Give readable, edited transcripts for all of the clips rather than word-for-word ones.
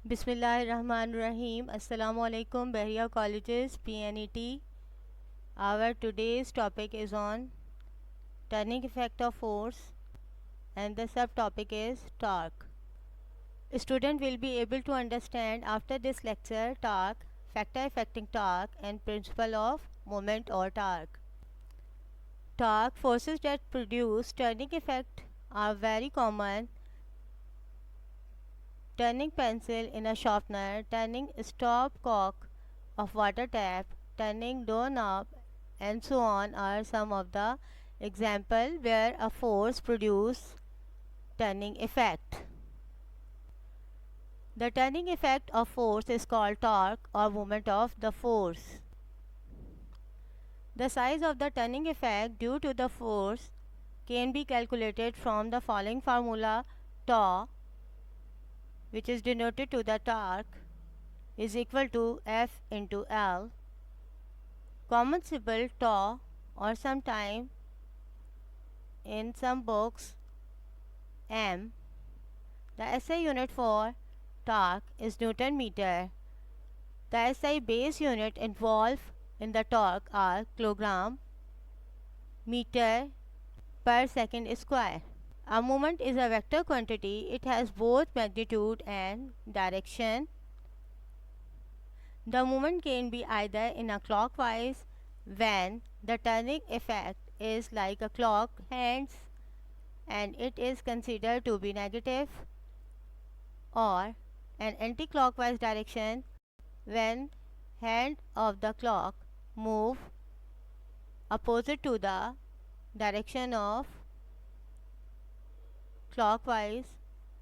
Bismillahirrahmanirrahim. Assalamu alaikum, Bahria Colleges, PNET. Our today's topic is on turning effect of force, and the subtopic is torque. A student will be able to understand after this lecture torque, factor affecting torque, and principle of moment or torque. Torque forces that produce turning effect are very common. Turning pencil in a sharpener, turning stopcock of water tap, turning doorknob, and so on are some of the examples where a force produces turning effect. The turning effect of force is called torque or moment of the force. The size of the turning effect due to the force can be calculated from the following formula: tau, which is denoted to the torque, is equal to F into L. Common symbol tau, or sometime in some books M. The SI unit for torque is Newton meter. The SI base unit involved in the torque are kilogram meter per second square. A moment is a vector quantity. It has both magnitude and direction. The moment can be either in a clockwise when the turning effect is like a clock hands and it is considered to be negative, or an anti-clockwise direction when hand of the clock move opposite to the direction of clockwise,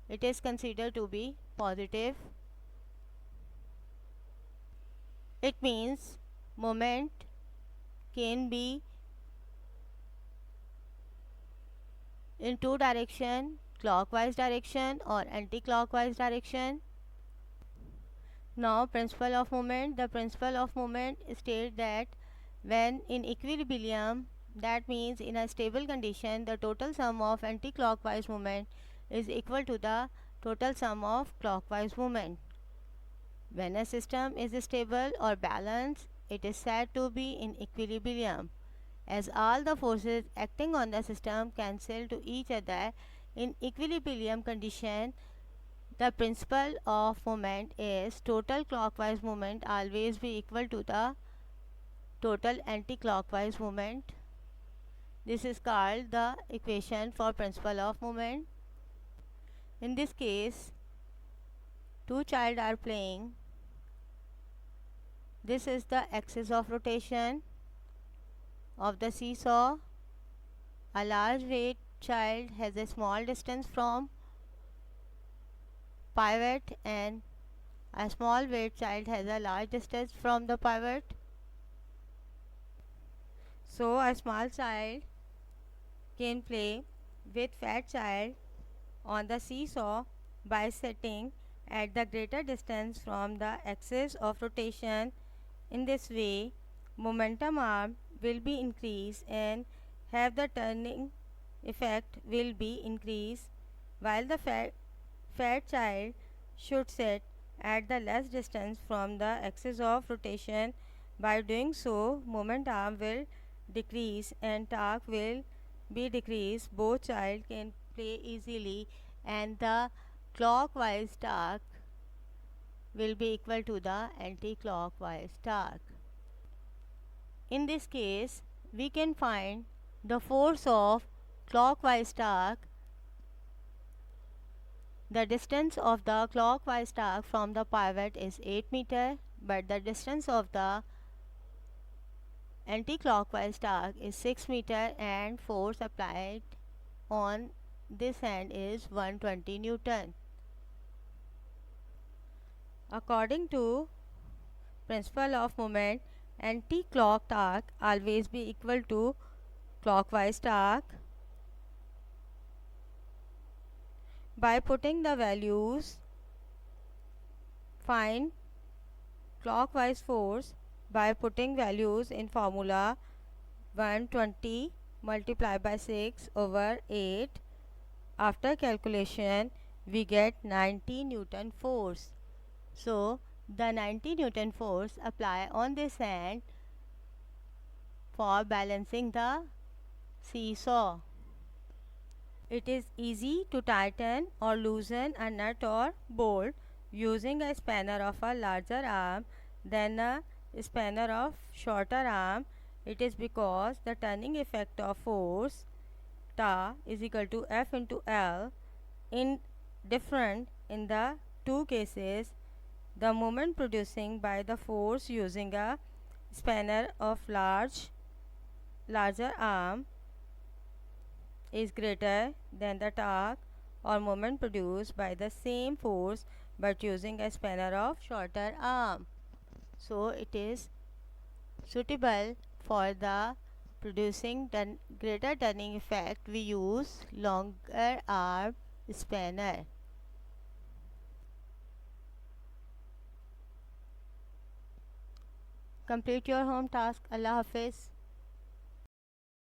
it is considered to be positive. It means moment can be in two direction, clockwise direction or anti-clockwise direction. Now principle of moment. The principle of moment states that when in equilibrium, that means in a stable condition, the total sum of anti-clockwise moment is equal to the total sum of clockwise moment. When a system is stable or balanced, it is said to be in equilibrium, as all the forces acting on the system cancel to each other. In equilibrium condition, the principle of moment is total clockwise moment always be equal to the total anti-clockwise moment. This is called the equation for principle of moment. In this case, two children are playing. This is the axis of rotation of the seesaw. A large weight child has a small distance from pivot and a small weight child has a large distance from the pivot. So a small child can play with fat child on the seesaw by sitting at the greater distance from the axis of rotation. In this way, momentum arm will be increased and have the turning effect will be increased, while the fat child should sit at the less distance from the axis of rotation. By doing so, moment arm will decrease and torque will be decreased. Both child can play easily and the clockwise torque will be equal to the anti-clockwise torque. In this case, we can find the force of clockwise torque. The distance of the clockwise torque from the pivot is 8 meter, but the distance of the anti-clockwise torque is 6 meter and force applied on this hand is 120 Newton. According to principle of moment, anti-clock torque always be equal to clockwise torque. By putting the values, find clockwise force by putting values in formula 120 multiplied by 6 over 8. After calculation, we get 90 Newton force. So the 90 Newton force apply on this hand for balancing the seesaw. It is easy to tighten or loosen a nut or bolt using a spanner of a larger arm than a spanner of shorter arm. It is because the turning effect of force ta is equal to F into L in different in the two cases. The moment producing by the force using a spanner of larger arm is greater than the torque or moment produced by the same force but using a spanner of shorter arm. So it is suitable for the producing the greater turning effect, we use longer arm spanner. Complete your home task. Allah Hafiz.